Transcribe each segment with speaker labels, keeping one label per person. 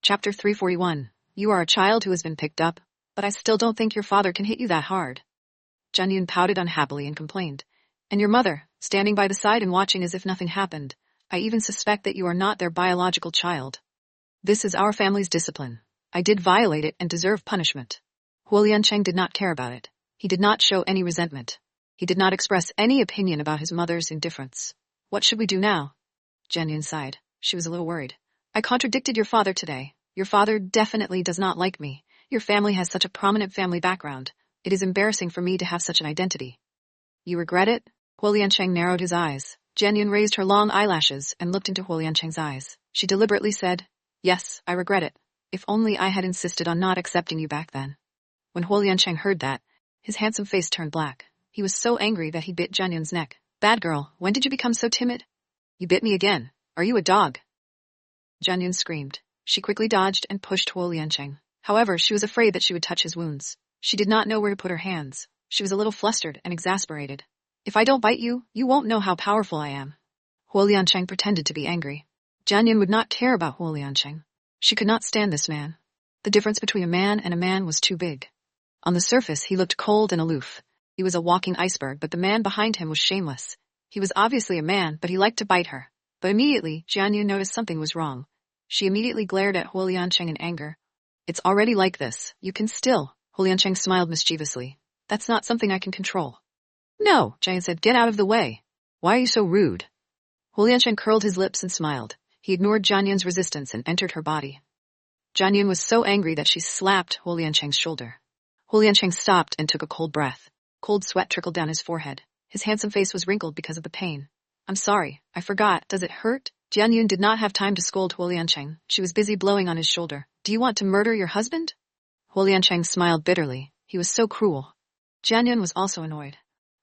Speaker 1: Chapter 341. You are a child who has been picked up, but I still don't think your father can hit you that hard. Jianyun pouted unhappily and complained. And your mother, standing by the side and watching as if nothing happened. I even suspect that you are not their biological child. This is our family's discipline. I did violate it and deserve punishment. Huo Liancheng did not care about it. He did not show any resentment. He did not express any opinion about his mother's indifference. What should we do now? Jianyun sighed. She was a little worried. I contradicted your father today. Your father definitely does not like me. Your family has such a prominent family background. It is embarrassing for me to have such an identity. You regret it? Huo Liancheng narrowed his eyes. Jianyun raised her long eyelashes and looked into Huo Liancheng's eyes. She deliberately said, Yes, I regret it. If only I had insisted on not accepting you back then. When Huo Liancheng heard that, his handsome face turned black. He was so angry that he bit Jianyun's neck. Bad girl, when did you become so timid? You bit me again. Are you a dog? Jianyun screamed. She quickly dodged and pushed Huo Liancheng. However, she was afraid that she would touch his wounds. She did not know where to put her hands. She was a little flustered and exasperated. If I don't bite you, you won't know how powerful I am. Huo Liancheng pretended to be angry. Jianyun would not care about Huo Liancheng. She could not stand this man. The difference between a man and a man was too big. On the surface, he looked cold and aloof. He was a walking iceberg, but the man behind him was shameless. He was obviously a man, but he liked to bite her. But immediately, Jianyun noticed something was wrong. She immediately glared at Huo Liancheng in anger. It's already like this. You can still. Huo Liancheng smiled mischievously. That's not something I can control. No, Jianyun said, get out of the way. Why are you so rude? Huo Liancheng curled his lips and smiled. He ignored Jianyun's resistance and entered her body. Jianyun was so angry that she slapped Huo Liancheng's shoulder. Huo Liancheng stopped and took a cold breath. Cold sweat trickled down his forehead. His handsome face was wrinkled because of the pain. I'm sorry, I forgot. Does it hurt? Jianyun did not have time to scold Huo Liancheng. She was busy blowing on his shoulder. Do you want to murder your husband? Huo Liancheng smiled bitterly. He was so cruel. Jianyun was also annoyed.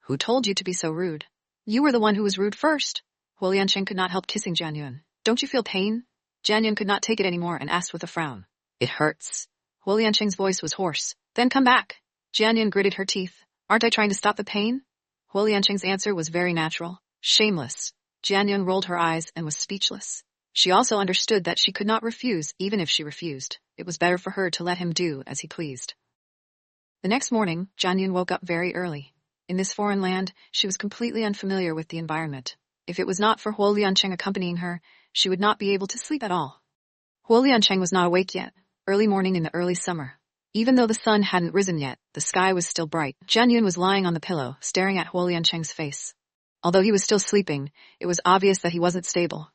Speaker 1: Who told you to be so rude? You were the one who was rude first. Huo Liancheng could not help kissing Jianyun. Don't you feel pain? Jianyun could not take it anymore and asked with a frown. It hurts. Huo Liancheng's voice was hoarse. Then come back. Jianyun gritted her teeth. Aren't I trying to stop the pain? Huo Liancheng's answer was very natural. Shameless. Jianyun rolled her eyes and was speechless. She also understood that she could not refuse even if she refused. It was better for her to let him do as he pleased. The next morning, Jianyun woke up very early. In this foreign land, she was completely unfamiliar with the environment. If it was not for Huo Liancheng accompanying her, she would not be able to sleep at all. Huo Liancheng was not awake yet. Early morning in the early summer. Even though the sun hadn't risen yet, the sky was still bright. Jianyun was lying on the pillow, staring at Huo Liancheng's face. Although he was still sleeping, it was obvious that he wasn't stable.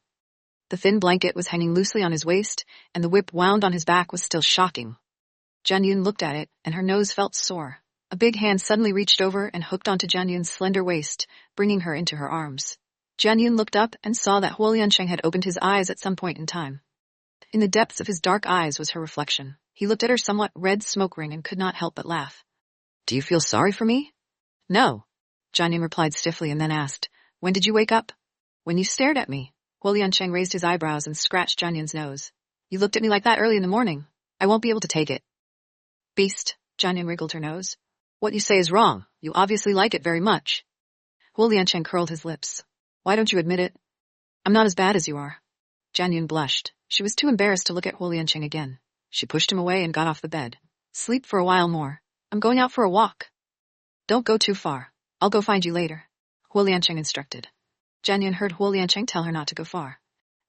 Speaker 1: The thin blanket was hanging loosely on his waist, and the whip wound on his back was still shocking. Jianyun looked at it, and her nose felt sore. A big hand suddenly reached over and hooked onto Jianyun's slender waist, bringing her into her arms. Jianyun looked up and saw that Huo Liancheng had opened his eyes at some point in time. In the depths of his dark eyes was her reflection. He looked at her somewhat red smoke ring and could not help but laugh. Do you feel sorry for me? No. Jianyun replied stiffly and then asked, When did you wake up? When you stared at me. Huo Liancheng raised his eyebrows and scratched Jianyun's nose. You looked at me like that early in the morning. I won't be able to take it. Beast. Jianyun wriggled her nose. What you say is wrong. You obviously like it very much. Huo Liancheng curled his lips. Why don't you admit it? I'm not as bad as you are. Jianyun blushed. She was too embarrassed to look at Huo Liancheng again. She pushed him away and got off the bed. Sleep for a while more. I'm going out for a walk. Don't go too far. I'll go find you later. Huo Liancheng instructed. Jianyun heard Huo Liancheng tell her not to go far.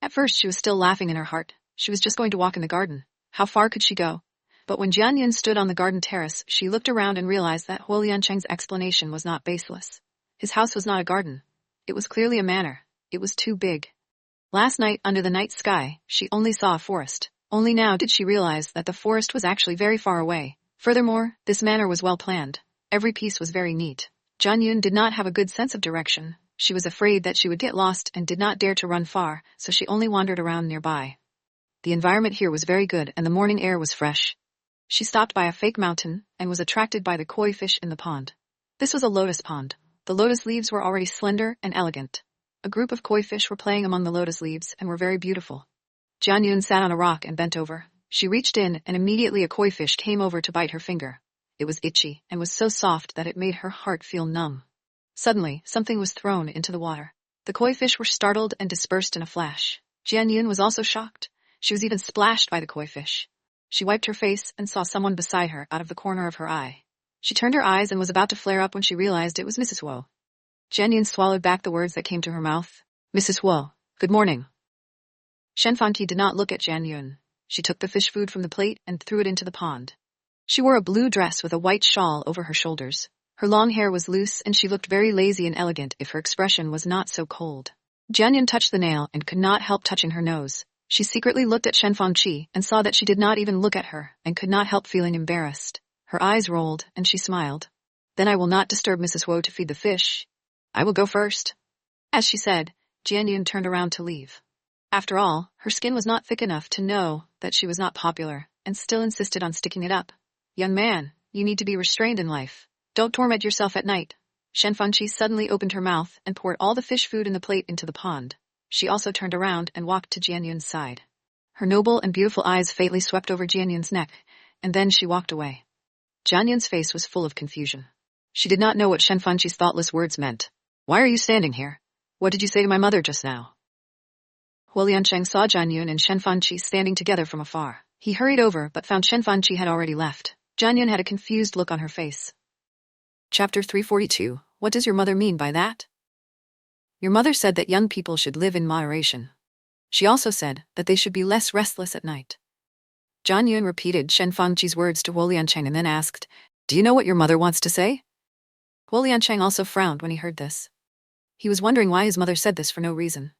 Speaker 1: At first she was still laughing in her heart. She was just going to walk in the garden. How far could she go? But when Jianyun stood on the garden terrace, she looked around and realized that Huo Liancheng's explanation was not baseless. His house was not a garden. It was clearly a manor. It was too big. Last night, under the night sky, she only saw a forest. Only now did she realize that the forest was actually very far away. Furthermore, this manor was well planned. Every piece was very neat. Jianyun did not have a good sense of direction. She was afraid that she would get lost and did not dare to run far, so she only wandered around nearby. The environment here was very good and the morning air was fresh. She stopped by a fake mountain and was attracted by the koi fish in the pond. This was a lotus pond. The lotus leaves were already slender and elegant. A group of koi fish were playing among the lotus leaves and were very beautiful. Jianyun sat on a rock and bent over. She reached in and immediately a koi fish came over to bite her finger. It was itchy and was so soft that it made her heart feel numb. Suddenly, something was thrown into the water. The koi fish were startled and dispersed in a flash. Jianyun was also shocked. She was even splashed by the koi fish. She wiped her face and saw someone beside her out of the corner of her eye. She turned her eyes and was about to flare up when she realized it was Mrs. Wu. Jianyun swallowed back the words that came to her mouth. Mrs. Wu, good morning. Shen Fanqi did not look at Jianyun. She took the fish food from the plate and threw it into the pond. She wore a blue dress with a white shawl over her shoulders. Her long hair was loose and she looked very lazy and elegant if her expression was not so cold. Jianyun touched the nail and could not help touching her nose. She secretly looked at Shen Fanqi and saw that she did not even look at her and could not help feeling embarrassed. Her eyes rolled and she smiled. Then I will not disturb Mrs. Wu to feed the fish. I will go first. As she said, Jianyun turned around to leave. After all, her skin was not thick enough to know that she was not popular and still insisted on sticking it up. Young man, you need to be restrained in life. Don't torment yourself at night. Shen Fanqi suddenly opened her mouth and poured all the fish food in the plate into the pond. She also turned around and walked to Jianyun's side. Her noble and beautiful eyes faintly swept over Jianyun's neck, and then she walked away. Jianyun's face was full of confusion. She did not know what Shen Fanqi's thoughtless words meant. Why are you standing here? What did you say to my mother just now? Huo Liancheng saw Jianyun and Shen Fanqi standing together from afar. He hurried over but found Shen Fanqi had already left. Jianyun had a confused look on her face. Chapter 342. What does your mother mean by that? Your mother said that young people should live in moderation. She also said that they should be less restless at night. Jianyun repeated Shen Fanqi's words to Huo Liancheng and then asked, Do you know what your mother wants to say? Huo Liancheng also frowned when he heard this. He was wondering why his mother said this for no reason.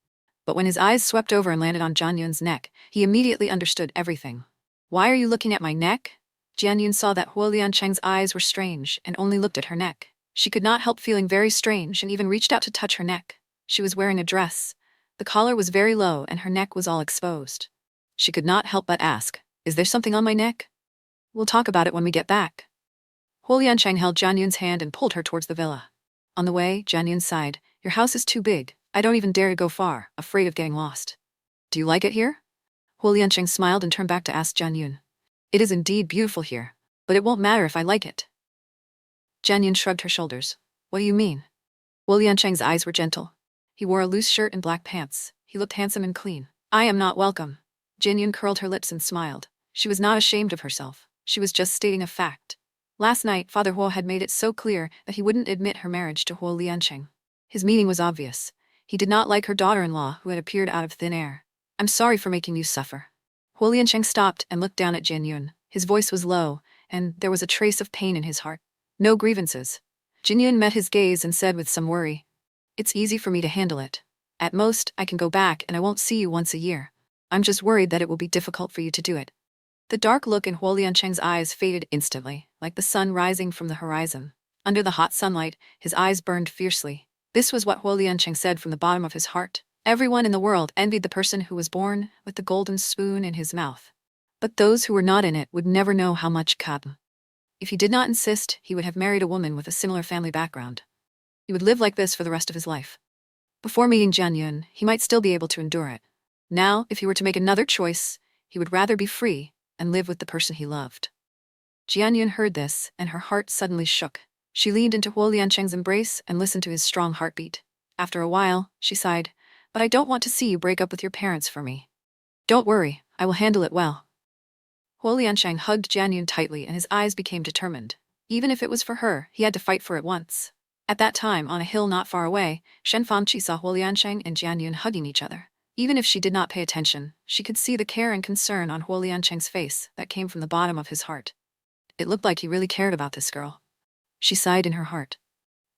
Speaker 1: But when his eyes swept over and landed on Jianyun's neck, he immediately understood everything. Why are you looking at my neck? Jianyun saw that Huo Liancheng's eyes were strange and only looked at her neck. She could not help feeling very strange and even reached out to touch her neck. She was wearing a dress. The collar was very low and her neck was all exposed. She could not help but ask, Is there something on my neck? We'll talk about it when we get back. Huo Liancheng held Jianyun's hand and pulled her towards the villa. On the way, Jianyun sighed, Your house is too big. I don't even dare to go far, afraid of getting lost. Do you like it here? Huo Liancheng smiled and turned back to ask Jianyun. It is indeed beautiful here, but it won't matter if I like it. Jianyun shrugged her shoulders. What do you mean? Huo Liancheng's eyes were gentle. He wore a loose shirt and black pants. He looked handsome and clean. I am not welcome. Jianyun curled her lips and smiled. She was not ashamed of herself. She was just stating a fact. Last night, Father Huo had made it so clear that he wouldn't admit her marriage to Huo Liancheng. His meaning was obvious. He did not like her daughter-in-law who had appeared out of thin air. I'm sorry for making you suffer. Huo Liancheng stopped and looked down at Jianyun. His voice was low, and there was a trace of pain in his heart. No grievances. Jianyun met his gaze and said with some worry, It's easy for me to handle it. At most, I can go back and I won't see you once a year. I'm just worried that it will be difficult for you to do it. The dark look in Huo Liancheng's eyes faded instantly, like the sun rising from the horizon. Under the hot sunlight, his eyes burned fiercely. This was what Huo Liancheng said from the bottom of his heart. Everyone in the world envied the person who was born with the golden spoon in his mouth. But those who were not in it would never know how much cab. If he did not insist, he would have married a woman with a similar family background. He would live like this for the rest of his life. Before meeting Jianyun, he might still be able to endure it. Now, if he were to make another choice, he would rather be free and live with the person he loved. Jianyun heard this, and her heart suddenly shook. She leaned into Huo Liancheng's embrace and listened to his strong heartbeat. After a while, she sighed, But I don't want to see you break up with your parents for me. Don't worry, I will handle it well. Huo Liancheng hugged Jianyun tightly and his eyes became determined. Even if it was for her, he had to fight for it once. At that time, on a hill not far away, Shen Fanqi saw Huo Liancheng and Jianyun hugging each other. Even if she did not pay attention, she could see the care and concern on Huo Liancheng's face that came from the bottom of his heart. It looked like he really cared about this girl. She sighed in her heart.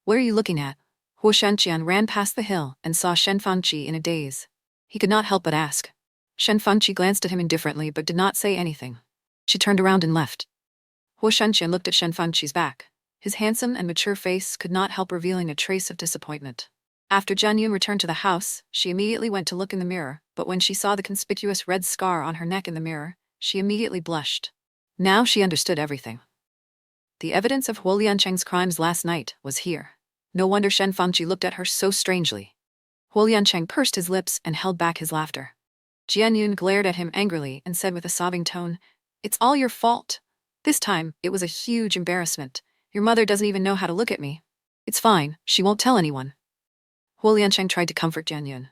Speaker 1: What are you looking at? Huo Shenqian ran past the hill and saw Shen Fanqi in a daze. He could not help but ask. Shen Fanqi glanced at him indifferently but did not say anything. She turned around and left. Huo Shenqian looked at Shen Fanqi's back. His handsome and mature face could not help revealing a trace of disappointment. After Jianyun returned to the house, she immediately went to look in the mirror, but when she saw the conspicuous red scar on her neck in the mirror, she immediately blushed. Now she understood everything. The evidence of Huo Liancheng's crimes last night was here. No wonder Shen Fanqi looked at her so strangely. Huo Liancheng pursed his lips and held back his laughter. Jianyun glared at him angrily and said with a sobbing tone, It's all your fault. This time, it was a huge embarrassment. Your mother doesn't even know how to look at me. It's fine, she won't tell anyone. Huo Liancheng tried to comfort Jianyun.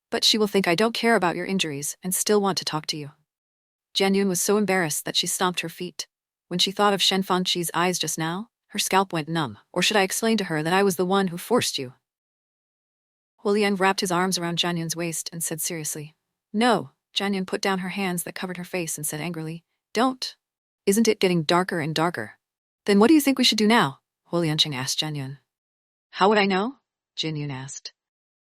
Speaker 1: But she will think I don't care about your injuries and still want to talk to you. Jian Yun was so embarrassed that she stomped her feet. When she thought of Shen Fanqi's eyes just now, her scalp went numb. Or should I explain to her that I was the one who forced you? Huolian wrapped his arms around Jian Yun's waist and said seriously. No. Jian Yun put down her hands that covered her face and said angrily, Don't. Isn't it getting darker and darker? Then what do you think we should do now? Huoliancheng asked Jian Yun. How would I know? Jin Yun asked.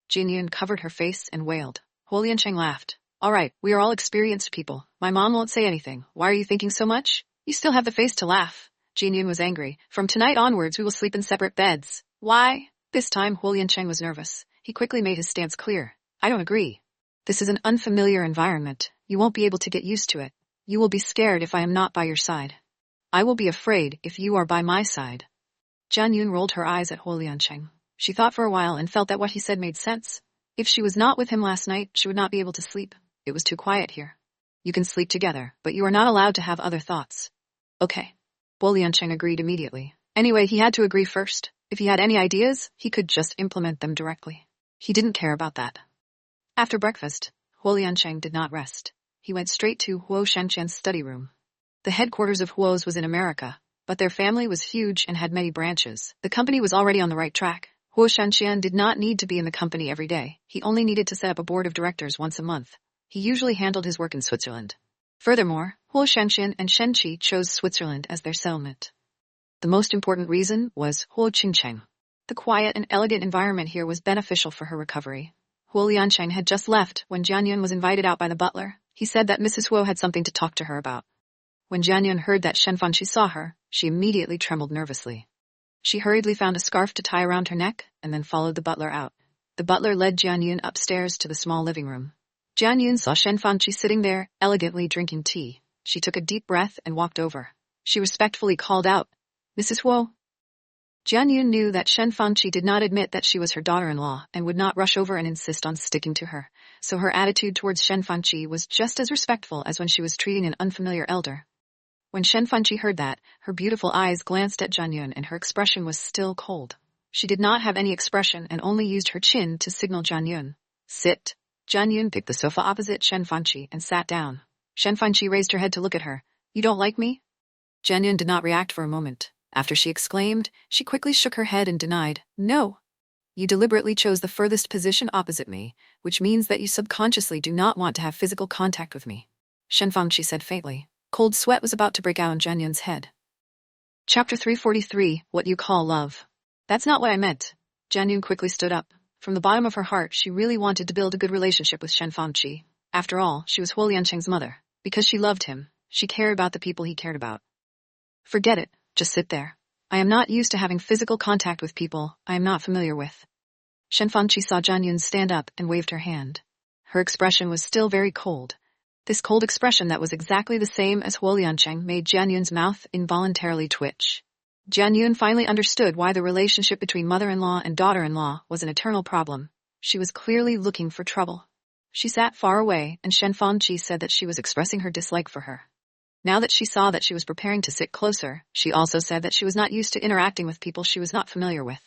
Speaker 1: Jin Yun covered her face and wailed. Huoliancheng laughed. All right, we are all experienced people. My mom won't say anything. Why are you thinking so much? You still have the face to laugh. Jin Yun was angry. From tonight onwards we will sleep in separate beds. Why? This time Huoliancheng was nervous. He quickly made his stance clear. I don't agree. This is an unfamiliar environment. You won't be able to get used to it. You will be scared if I am not by your side. I will be afraid if you are by my side. Jian Yun rolled her eyes at Huoliancheng. She thought for a while and felt that what he said made sense. If she was not with him last night, she would not be able to sleep. It was too quiet here. You can sleep together, but you are not allowed to have other thoughts. Okay. Huoliancheng agreed immediately. Anyway, he had to agree first. If he had any ideas, he could just implement them directly. He didn't care about that. After breakfast, Huoliancheng did not rest. He went straight to Huo Shenqian's study room. The headquarters of Huo's was in America, but their family was huge and had many branches. The company was already on the right track. Huo Shenqian did not need to be in the company every day. He only needed to set up a board of directors once a month. He usually handled his work in Switzerland. Furthermore, Huo Shenqian and Shenqi chose Switzerland as their settlement. The most important reason was Huo Qingcheng. The quiet and elegant environment here was beneficial for her recovery. Huo Liancheng had just left when Jian Yun was invited out by the butler. He said that Mrs. Huo had something to talk to her about. When Jian Yun heard that Shen Fanqi saw her, she immediately trembled nervously. She hurriedly found a scarf to tie around her neck and then followed the butler out. The butler led Jian Yun upstairs to the small living room. Jian Yun saw Shen Fanqi sitting there, elegantly drinking tea. She took a deep breath and walked over. She respectfully called out, Mrs. Huo. Jian Yun knew that Shen Fanqi did not admit that she was her daughter-in-law and would not rush over and insist on sticking to her, so her attitude towards Shen Fanqi was just as respectful as when she was treating an unfamiliar elder. When Shen Fanqi heard that, her beautiful eyes glanced at Jian Yun and her expression was still cold. She did not have any expression and only used her chin to signal Jian Yun. Sit. Jian Yun picked the sofa opposite Shen Fanqi and sat down. Shen Fanqi raised her head to look at her. You don't like me? Jian Yun did not react for a moment. After she exclaimed, she quickly shook her head and denied, No. You deliberately chose the furthest position opposite me, which means that you subconsciously do not want to have physical contact with me. Shen Fanqi said faintly. Cold sweat was about to break out on Jian Yun's head. Chapter 343, What You Call Love. That's not what I meant. Jian Yun quickly stood up. From the bottom of her heart, she really wanted to build a good relationship with Shen Fanqi. After all, she was Huo Liancheng's mother. Because she loved him, she cared about the people he cared about. Forget it. Just sit there. I am not used to having physical contact with people I am not familiar with. Shen Fanqi saw Jian Yun stand up and waved her hand. Her expression was still very cold. This cold expression that was exactly the same as Huo Liancheng made Jian Yun's mouth involuntarily twitch. Jian Yun finally understood why the relationship between mother-in-law and daughter-in-law was an eternal problem. She was clearly looking for trouble. She sat far away, and Shen Fanqi said that she was expressing her dislike for her. Now that she saw that she was preparing to sit closer, she also said that she was not used to interacting with people she was not familiar with.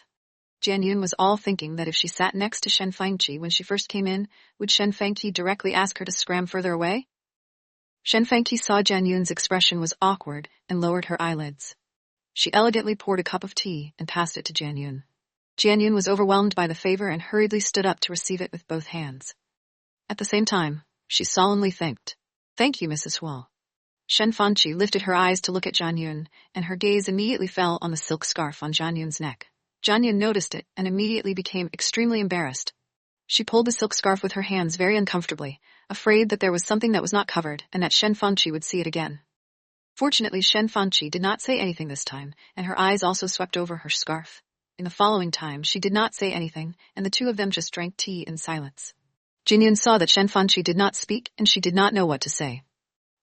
Speaker 1: Jian Yun was all thinking that if she sat next to Shen Fanqi when she first came in, would Shen Fanqi directly ask her to scram further away? Shen Fanqi saw Jian Yun's expression was awkward and lowered her eyelids. She elegantly poured a cup of tea and passed it to Jian Yun. Jian Yun was overwhelmed by the favor and hurriedly stood up to receive it with both hands. At the same time, she solemnly thanked. Thank you, Mrs. Huo. Shen Fanqi lifted her eyes to look at Jian Yun, and her gaze immediately fell on the silk scarf on Jian Yun's neck. Jian Yun noticed it and immediately became extremely embarrassed. She pulled the silk scarf with her hands very uncomfortably, afraid that there was something that was not covered and that Shen Fanqi would see it again. Fortunately, Shen Fanqi did not say anything this time, and her eyes also swept over her scarf. In the following time, she did not say anything, and the two of them just drank tea in silence. Jin Yun saw that Shen Fanqi did not speak, and she did not know what to say.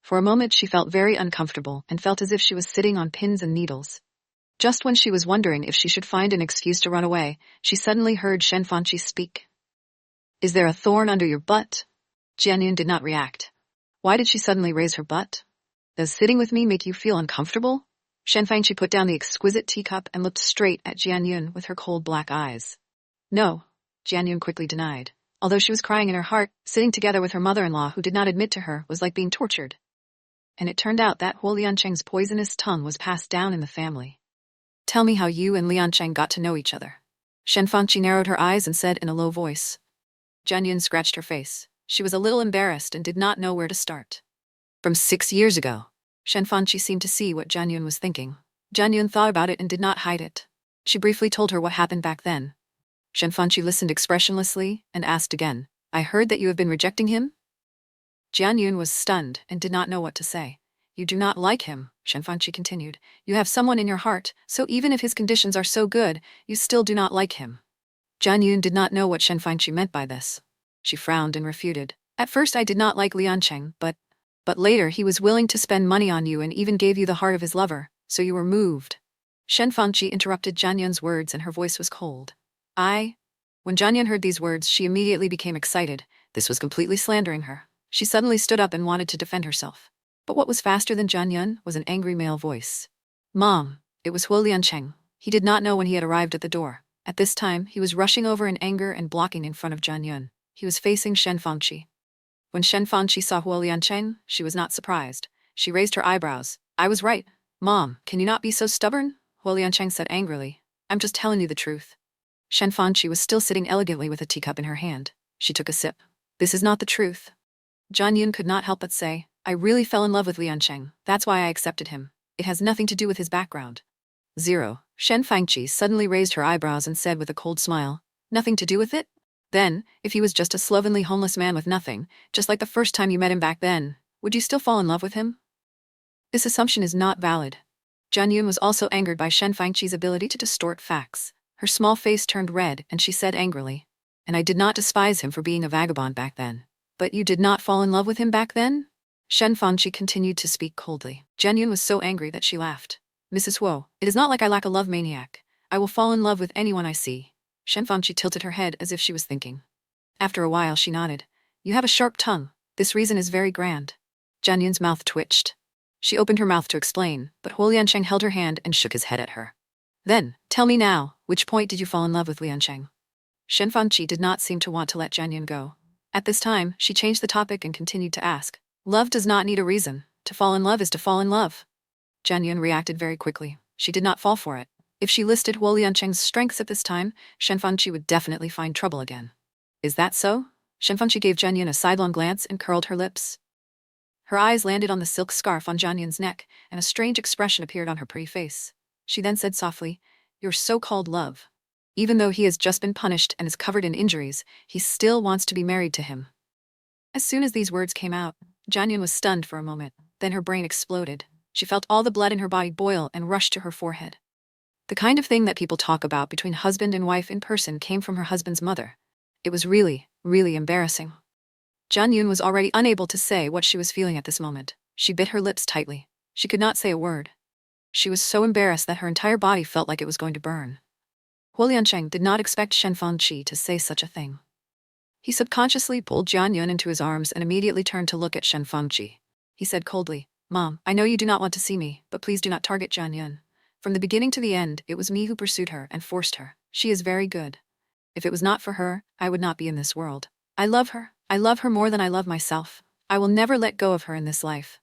Speaker 1: For a moment, she felt very uncomfortable and felt as if she was sitting on pins and needles. Just when she was wondering if she should find an excuse to run away, she suddenly heard Shen Fanqi speak. Is there a thorn under your butt? Jian Yun did not react. Why did she suddenly raise her butt? Does sitting with me make you feel uncomfortable? Shen Fanqi put down the exquisite teacup and looked straight at Jian Yun with her cold black eyes. No, Jian Yun quickly denied. Although she was crying in her heart, sitting together with her mother-in-law who did not admit to her was like being tortured. and it turned out that Huo Liancheng's poisonous tongue was passed down in the family. Tell me how you and Liancheng got to know each other. Shen Fangqi narrowed her eyes and said in a low voice. Jian Yun scratched her face. She was a little embarrassed and did not know where to start. From 6 years ago. Shen Fangqi seemed to see what Jian Yun was thinking. Jian Yun thought about it and did not hide it. She briefly told her what happened back then. Shen Fangqi listened expressionlessly and asked again, I heard that you have been rejecting him? Jian Yun was stunned and did not know what to say. You do not like him, Shen Fangqi continued. You have someone in your heart, so even if his conditions are so good, you still do not like him. Jian Yun did not know what Shen Fangqi meant by this. She frowned and refuted. At first I did not like Liancheng, but later he was willing to spend money on you and even gave you the heart of his lover, so you were moved. Shen Fangqi interrupted Jian Yun's words and her voice was cold. When Jian Yun heard these words, she immediately became excited. This was completely slandering her. She suddenly stood up and wanted to defend herself. But what was faster than Jian Yun was an angry male voice. Mom, it was Huo Liancheng. He did not know when he had arrived at the door. At this time, he was rushing over in anger and blocking in front of Jian Yun. He was facing Shen Fangqi. When Shen Fangqi saw Huo Liancheng, she was not surprised. She raised her eyebrows. I was right. Mom, can you not be so stubborn? Huo Liancheng said angrily. I'm just telling you the truth. Shen Fangqi was still sitting elegantly with a teacup in her hand. She took a sip. This is not the truth. Jian Yun could not help but say, I really fell in love with Liancheng. That's why I accepted him. It has nothing to do with his background. 0. Shen Fangqi suddenly raised her eyebrows and said with a cold smile, Nothing to do with it? Then, if he was just a slovenly homeless man with nothing, just like the first time you met him back then, would you still fall in love with him? This assumption is not valid. Jian Yun was also angered by Shen Fangqi's ability to distort facts. Her small face turned red and she said angrily, And I did not despise him for being a vagabond back then. But you did not fall in love with him back then? Shen Fangqi continued to speak coldly. Jian Yun was so angry that she laughed. Mrs. Huo, it is not like I lack a love maniac. I will fall in love with anyone I see. Shen Fangqi tilted her head as if she was thinking. After a while she nodded. You have a sharp tongue. This reason is very grand. Jian Yun's mouth twitched. She opened her mouth to explain, but Huo Liancheng held her hand and shook his head at her. Then, tell me now, which point did you fall in love with Liancheng? Shen Fangqi did not seem to want to let Jian Yun go. At this time, she changed the topic and continued to ask. Love does not need a reason. To fall in love is to fall in love. Jian Yun reacted very quickly. She did not fall for it. If she listed Huo Liancheng's strengths at this time, Shen Fangqi would definitely find trouble again. Is that so? Shen Fangqi gave Jian Yun a sidelong glance and curled her lips. Her eyes landed on the silk scarf on Jian Yun's neck, and a strange expression appeared on her pretty face. She then said softly, Your so-called love. Even though he has just been punished and is covered in injuries, he still wants to be married to him. As soon as these words came out, Jian Yun was stunned for a moment. Then her brain exploded. She felt all the blood in her body boil and rush to her forehead. The kind of thing that people talk about between husband and wife in person came from her husband's mother. It was really, really embarrassing. Jian Yun was already unable to say what she was feeling at this moment. She bit her lips tightly. She could not say a word. She was so embarrassed that her entire body felt like it was going to burn. Huo Liancheng did not expect Shen Fangqi to say such a thing. He subconsciously pulled Jian Yun into his arms and immediately turned to look at Shen Fangqi. He said coldly, Mom, I know you do not want to see me, but please do not target Jian Yun. From the beginning to the end, it was me who pursued her and forced her. She is very good. If it was not for her, I would not be in this world. I love her. I love her more than I love myself. I will never let go of her in this life.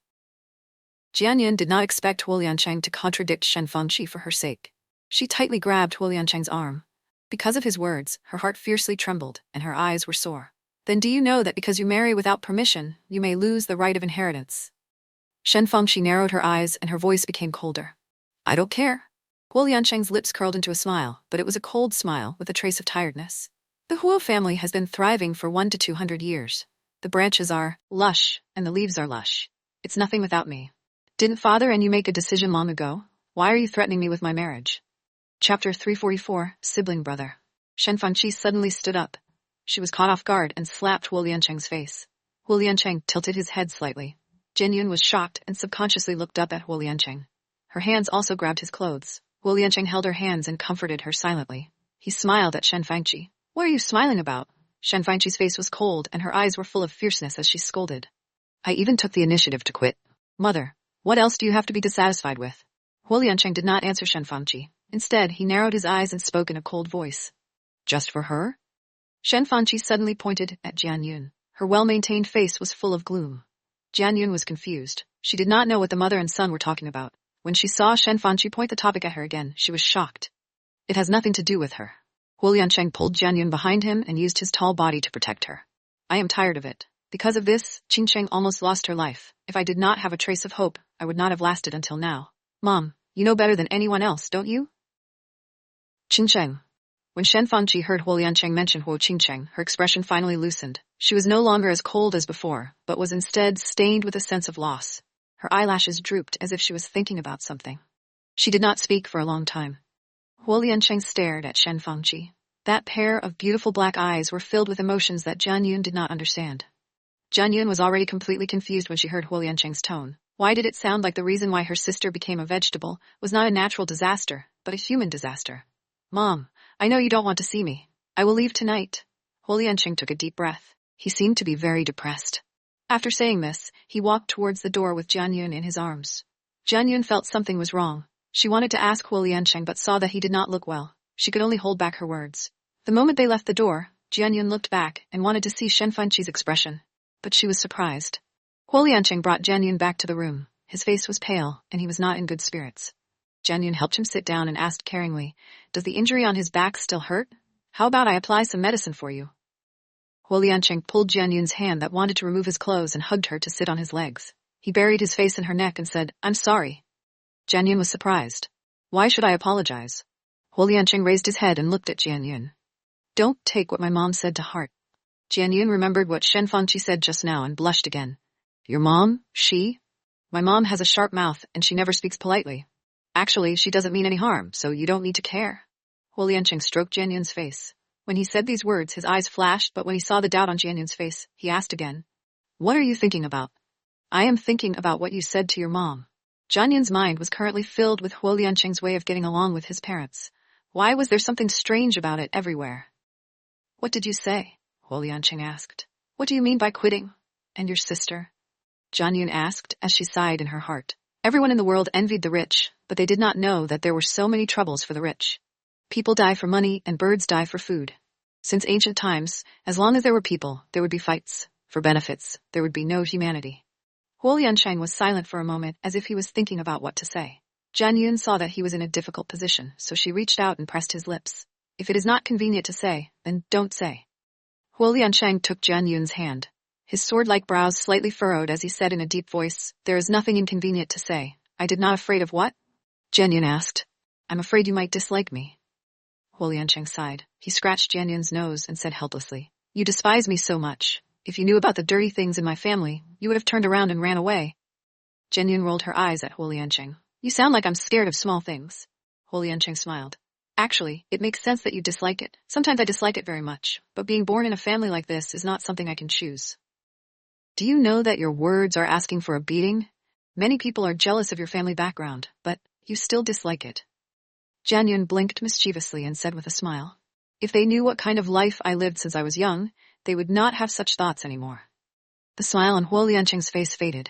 Speaker 1: Jian Yun did not expect Huo Liancheng to contradict Shen Fangqi for her sake. She tightly grabbed Huo Liancheng's arm. Because of his words, her heart fiercely trembled, and her eyes were sore. Then do you know that because you marry without permission, you may lose the right of inheritance? Shen Fangqi narrowed her eyes and her voice became colder. I don't care. Huo Liancheng's lips curled into a smile, but it was a cold smile with a trace of tiredness. The Huo family has been thriving for 100 to 200 years. The branches are lush, and the leaves are lush. It's nothing without me. Didn't father and you make a decision long ago? Why are you threatening me with my marriage? Chapter 344, Sibling Brother. Shen Fangqi suddenly stood up. She was caught off guard and slapped Huo Liancheng's face. Huo Liancheng tilted his head slightly. Jian Yun was shocked and subconsciously looked up at Huo Liancheng. Her hands also grabbed his clothes. Huo Liancheng held her hands and comforted her silently. He smiled at Shen Fangqi. What are you smiling about? Shen Fangqi's face was cold and her eyes were full of fierceness as she scolded. I even took the initiative to quit. Mother, what else do you have to be dissatisfied with? Huo Liancheng did not answer Shen Fangqi. Instead, he narrowed his eyes and spoke in a cold voice. Just for her? Shen Fangqi suddenly pointed at Jian Yun. Her well-maintained face was full of gloom. Jian Yun was confused. She did not know what the mother and son were talking about. When she saw Shen Fanqi point the topic at her again, she was shocked. It has nothing to do with her. Huo Liancheng pulled Jian Yun behind him and used his tall body to protect her. I am tired of it. Because of this, Qingcheng almost lost her life. If I did not have a trace of hope, I would not have lasted until now. Mom, you know better than anyone else, don't you? Qingcheng. When Shen Fanqi heard Huo Liancheng mention Huo Qingcheng, her expression finally loosened. She was no longer as cold as before, but was instead stained with a sense of loss. Her eyelashes drooped as if she was thinking about something. She did not speak for a long time. Huo Liancheng stared at Shen Fanqi. That pair of beautiful black eyes were filled with emotions that Jian Yun did not understand. Jian Yun was already completely confused when she heard Huo Liancheng's tone. Why did it sound like the reason why her sister became a vegetable was not a natural disaster, but a human disaster? Mom, I know you don't want to see me. I will leave tonight. Huo Liancheng took a deep breath. He seemed to be very depressed. After saying this, he walked towards the door with Jian Yun in his arms. Jian Yun felt something was wrong. She wanted to ask Huo Liancheng but saw that he did not look well. She could only hold back her words. The moment they left the door, Jian Yun looked back and wanted to see Shen Fanqi's expression. But she was surprised. Huo Liancheng brought Jian Yun back to the room. His face was pale, and he was not in good spirits. Jian Yun helped him sit down and asked caringly, "Does the injury on his back still hurt? How about I apply some medicine for you?" Huo Liancheng pulled Jian Yun's hand that wanted to remove his clothes and hugged her to sit on his legs. He buried his face in her neck and said, "I'm sorry." Jian Yun was surprised. "Why should I apologize?" Huo Liancheng raised his head and looked at Jian Yun. "Don't take what my mom said to heart." Jian Yun remembered what Shen Fanqi said just now and blushed again. "Your mom? She? My mom has a sharp mouth and she never speaks politely. Actually, she doesn't mean any harm, so you don't need to care." Huo Liancheng stroked Jian Yun's face. When he said these words, his eyes flashed, but when he saw the doubt on Jian Yun's face, he asked again, "What are you thinking about?" "I am thinking about what you said to your mom." Jian Yun's mind was currently filled with Huo Liancheng's way of getting along with his parents. Why was there something strange about it everywhere? "What did you say?" Huo Liancheng asked. "What do you mean by quitting? And your sister?" Jian Yun asked as she sighed in her heart. Everyone in the world envied the rich, but they did not know that there were so many troubles for the rich. People die for money and birds die for food. Since ancient times, as long as there were people, there would be fights. For benefits, there would be no humanity. Huo Liancheng was silent for a moment as if he was thinking about what to say. Jian Yun saw that he was in a difficult position, so she reached out and pressed his lips. "If it is not convenient to say, then don't say." Huo Liancheng took Jian Yun's hand. His sword-like brows slightly furrowed as he said in a deep voice, "There is nothing inconvenient to say. I did not afraid of what?" Jian Yun asked. "I'm afraid you might dislike me." Huo Liancheng sighed. He scratched Jian Yun's nose and said helplessly, "You despise me so much. If you knew about the dirty things in my family, you would have turned around and ran away." Jian Yun rolled her eyes at Huo Liancheng. "You sound like I'm scared of small things." Huo Liancheng smiled. "Actually, it makes sense that you dislike it. Sometimes I dislike it very much, but being born in a family like this is not something I can choose." "Do you know that your words are asking for a beating? Many people are jealous of your family background, but you still dislike it." Jian Yun blinked mischievously and said with a smile, "If they knew what kind of life I lived since I was young, they would not have such thoughts anymore." The smile on Huo Liancheng's face faded.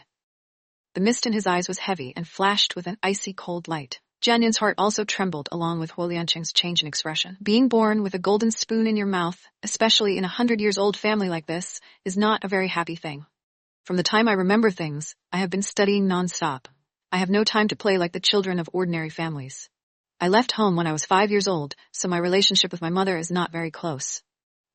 Speaker 1: The mist in his eyes was heavy and flashed with an icy cold light. Jian Yun's heart also trembled along with Huo Liancheng's change in expression. Being born with a golden spoon in your mouth, especially in a 100-years-old family like this, is not a very happy thing. From the time I remember things, I have been studying non-stop. I have no time to play like the children of ordinary families. I left home when I was 5 years old, so my relationship with my mother is not very close.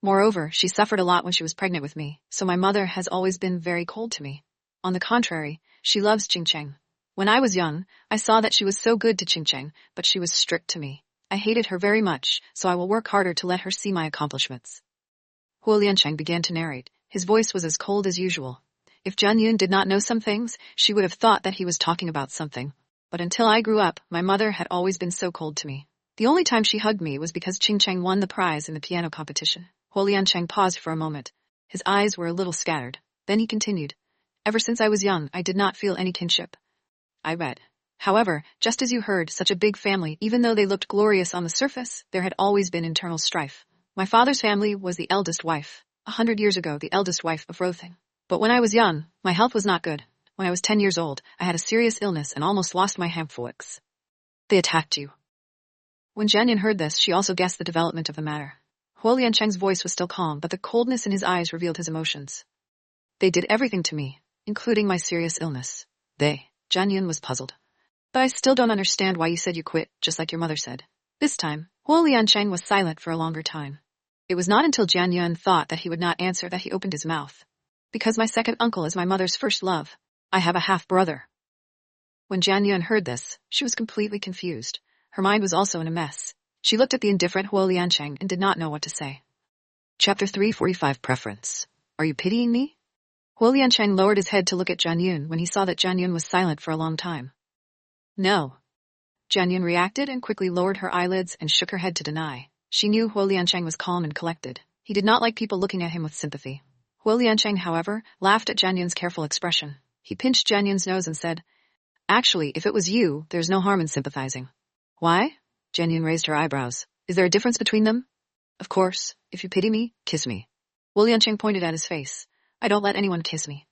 Speaker 1: Moreover, she suffered a lot when she was pregnant with me, so my mother has always been very cold to me. On the contrary, she loves Qingcheng. When I was young, I saw that she was so good to Qingcheng, but she was strict to me. I hated her very much, so I will work harder to let her see my accomplishments." Huo Liancheng began to narrate. His voice was as cold as usual. If Jian Yun did not know some things, she would have thought that he was talking about something. But until I grew up, my mother had always been so cold to me. The only time she hugged me was because Qingcheng won the prize in the piano competition. Huo Liancheng paused for a moment. His eyes were a little scattered. Then he continued, "Ever since I was young, I did not feel any kinship. I read. However, just as you heard, such a big family, even though they looked glorious on the surface, there had always been internal strife. My father's family was the eldest wife. 100 years ago, the eldest wife of Rothing. But when I was young, my health was not good. When I was 10 years old, I had a serious illness and almost lost my hemorrhoids. They attacked you." When Jian Yun heard this, she also guessed the development of the matter. Huo Liancheng's voice was still calm, but the coldness in his eyes revealed his emotions. "They did everything to me. including my serious illness. Jianyun was puzzled. But I still don't understand why you said you quit, just like your mother said. This time, Huo Liancheng was silent for a longer time. It was not until Jianyun thought that he would not answer that he opened his mouth. Because my second uncle is my mother's first love. I have a half-brother. When Jianyun heard this, she was completely confused. Her mind was also in a mess. She looked at the indifferent Huo Liancheng and did not know what to say. Chapter 345 Preference. Are you pitying me? Huo Liancheng lowered his head to look at Jianyun when he saw that Jianyun was silent for a long time. No. Jianyun reacted and quickly lowered her eyelids and shook her head to deny. She knew Huo Liancheng was calm and collected. He did not like people looking at him with sympathy. Huo Liancheng, however, laughed at Jianyun's careful expression. He pinched Jianyun's nose and said, Actually, if it was you, there's no harm in sympathizing. Why? Jianyun raised her eyebrows. Is there a difference between them? Of course. If you pity me, kiss me. Huo Liancheng pointed at his face. I don't let anyone kiss me.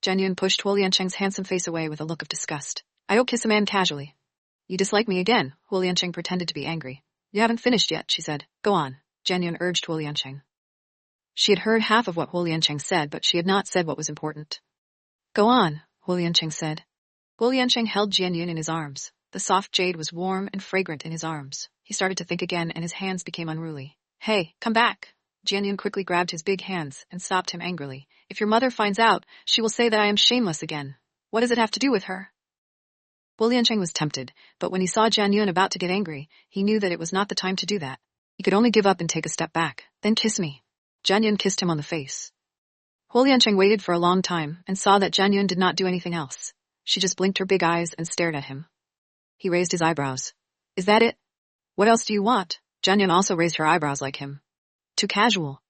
Speaker 1: Jianyun pushed Huo Liancheng's handsome face away with a look of disgust. I don't kiss a man casually. You dislike me again, Huo Liancheng pretended to be angry. You haven't finished yet, she said. Go on, Jianyun urged Huo Liancheng. She had heard half of what Huo Liancheng said, but she had not said what was important. Go on, Huo Liancheng said. Huo Liancheng held Jianyun in his arms. The soft jade was warm and fragrant in his arms. He started to think again and his hands became unruly. Hey, come back. Jianyun quickly grabbed his big hands and stopped him angrily. If your mother finds out, she will say that I am shameless again. What does it have to do with her? Huo Liancheng was tempted, but when he saw Jianyun about to get angry, he knew that it was not the time to do that. He could only give up and take a step back. Then kiss me. Jianyun kissed him on the face. Huo Liancheng waited for a long time and saw that Jianyun did not do anything else. She just blinked her big eyes and stared at him. He raised his eyebrows. Is that it? What else do you want? Jianyun also raised her eyebrows like him. Too casual.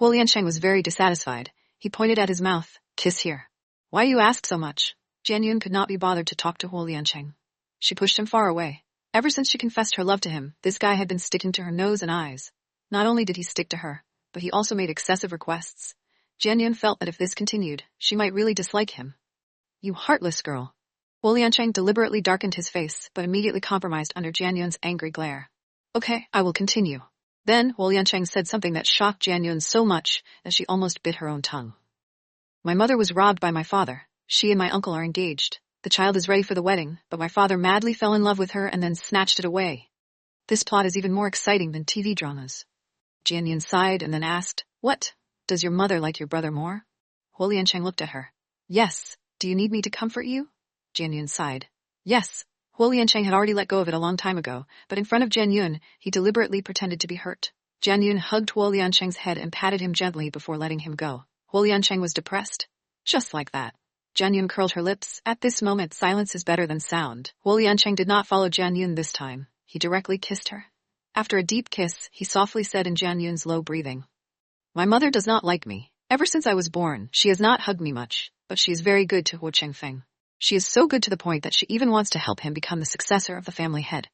Speaker 1: Huo Liancheng was very dissatisfied. He pointed at his mouth. Kiss here. Why you ask so much? Jianyun could not be bothered to talk to Huo Liancheng. She pushed him far away. Ever since she confessed her love to him, this guy had been sticking to her nose and eyes. Not only did he stick to her, but he also made excessive requests. Jianyun felt that if this continued, she might really dislike him. You heartless girl. Huo Liancheng deliberately darkened his face, but immediately compromised under Jianyun's angry glare. Okay, I will continue. Then Huo Liancheng said something that shocked Jianyun so much that she almost bit her own tongue. My mother was robbed by my father. She and my uncle are engaged. The child is ready for the wedding, but my father madly fell in love with her and then snatched it away. This plot is even more exciting than TV dramas. Jianyun sighed and then asked, What? Does your mother like your brother more? Huo Liancheng looked at her. Yes. Do you need me to comfort you? Jianyun sighed. Yes. Huo Liancheng had already let go of it a long time ago, but in front of Jianyun, he deliberately pretended to be hurt. Jianyun hugged Huo Liancheng's head and patted him gently before letting him go. Huo Liancheng was depressed. Just like that. Jianyun curled her lips. At this moment, silence is better than sound. Huo Liancheng did not follow Jianyun this time. He directly kissed her. After a deep kiss, he softly said in Jianyun's low breathing. My mother does not like me. Ever since I was born, she has not hugged me much, but she is very good to Huo Chengfeng. She is so good to the point that she even wants to help him become the successor of the family head.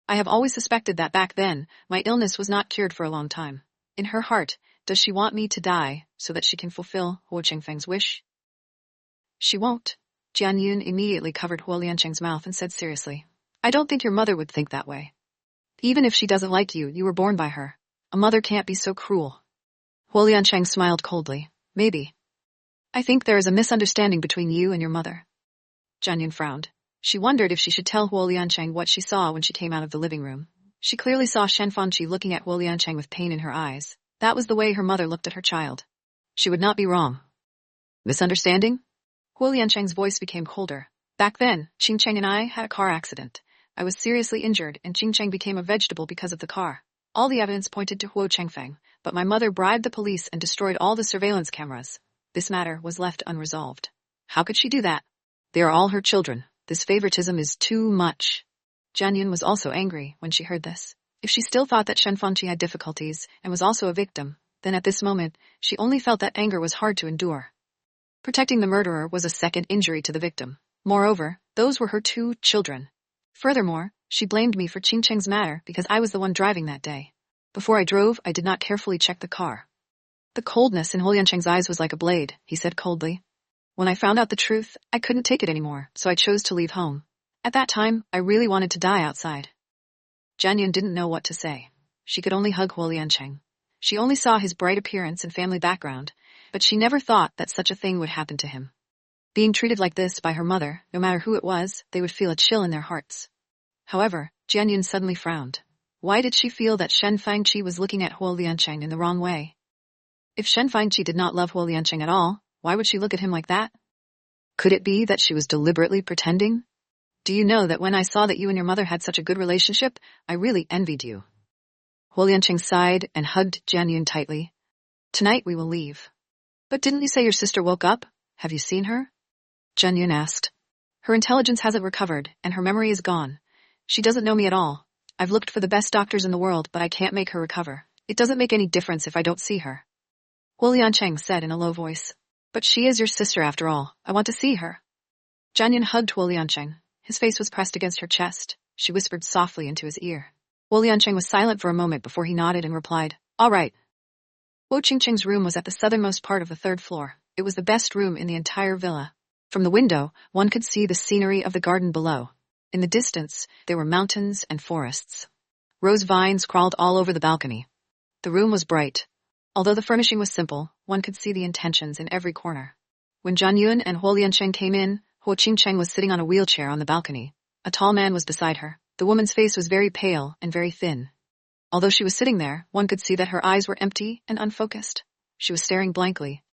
Speaker 1: I have always suspected that back then, my illness was not cured for a long time. In her heart, does she want me to die so that she can fulfill Huo Chengfeng's wish? She won't. Jianyun immediately covered Huo Liancheng's mouth and said seriously. I don't think your mother would think that way. Even if she doesn't like you, you were born by her. A mother can't be so cruel. Huo Liancheng smiled coldly. Maybe. I think there is a misunderstanding between you and your mother. Jianyun frowned. She wondered if she should tell Huo Liancheng what she saw when she came out of the living room. She clearly saw Shen Fanqi looking at Huo Liancheng with pain in her eyes. That was the way her mother looked at her child. She would not be wrong. Misunderstanding? Huo Liancheng's voice became colder. Back then, Qingcheng and I had a car accident. I was seriously injured and Qingcheng became a vegetable because of the car. All the evidence pointed to Huo Chengfeng, but my mother bribed the police and destroyed all the surveillance cameras. This matter was left unresolved. How could she do that? They are all her children. This favoritism is too much. Jianyun was also angry when she heard this. If she still thought that Shen Fanqi had difficulties and was also a victim, then at this moment, she only felt that anger was hard to endure. Protecting the murderer was a second injury to the victim. Moreover, those were her 2 children. Furthermore, she blamed me for Qingcheng's matter because I was the one driving that day. Before I drove, I did not carefully check the car. The coldness in Huo Liancheng's eyes was like a blade, he said coldly. When I found out the truth, I couldn't take it anymore, so I chose to leave home. At that time, I really wanted to die outside. Jianyun didn't know what to say. She could only hug Huo Liancheng. She only saw his bright appearance and family background, but she never thought that such a thing would happen to him. Being treated like this by her mother, no matter who it was, they would feel a chill in their hearts. However, Jianyun suddenly frowned. Why did she feel that Shen Fangqi was looking at Huo Liancheng in the wrong way? If Shen Fangqi did not love Huo Liancheng at all, why would she look at him like that? Could it be that she was deliberately pretending? Do you know that when I saw that you and your mother had such a good relationship, I really envied you? Huo Liancheng sighed and hugged Jianyun tightly. Tonight we will leave. But didn't you say your sister woke up? Have you seen her? Jianyun asked. Her intelligence hasn't recovered, and her memory is gone. She doesn't know me at all. I've looked for the best doctors in the world, but I can't make her recover. It doesn't make any difference if I don't see her. Huo Liancheng said in a low voice. But she is your sister after all. I want to see her. Jianyun hugged Huo Liancheng. His face was pressed against her chest. She whispered softly into his ear. Huo Liancheng was silent for a moment before he nodded and replied, All right. Huo Qingqing's room was at the southernmost part of the third floor. It was the best room in the entire villa. From the window, one could see the scenery of the garden below. In the distance, there were mountains and forests. Rose vines crawled all over the balcony. The room was bright. Although the furnishing was simple, one could see the intentions in every corner. When Jianyun and Huo Liancheng came in, Huo Qingqing was sitting on a wheelchair on the balcony. A tall man was beside her. The woman's face was very pale and very thin. Although she was sitting there, one could see that her eyes were empty and unfocused. She was staring blankly,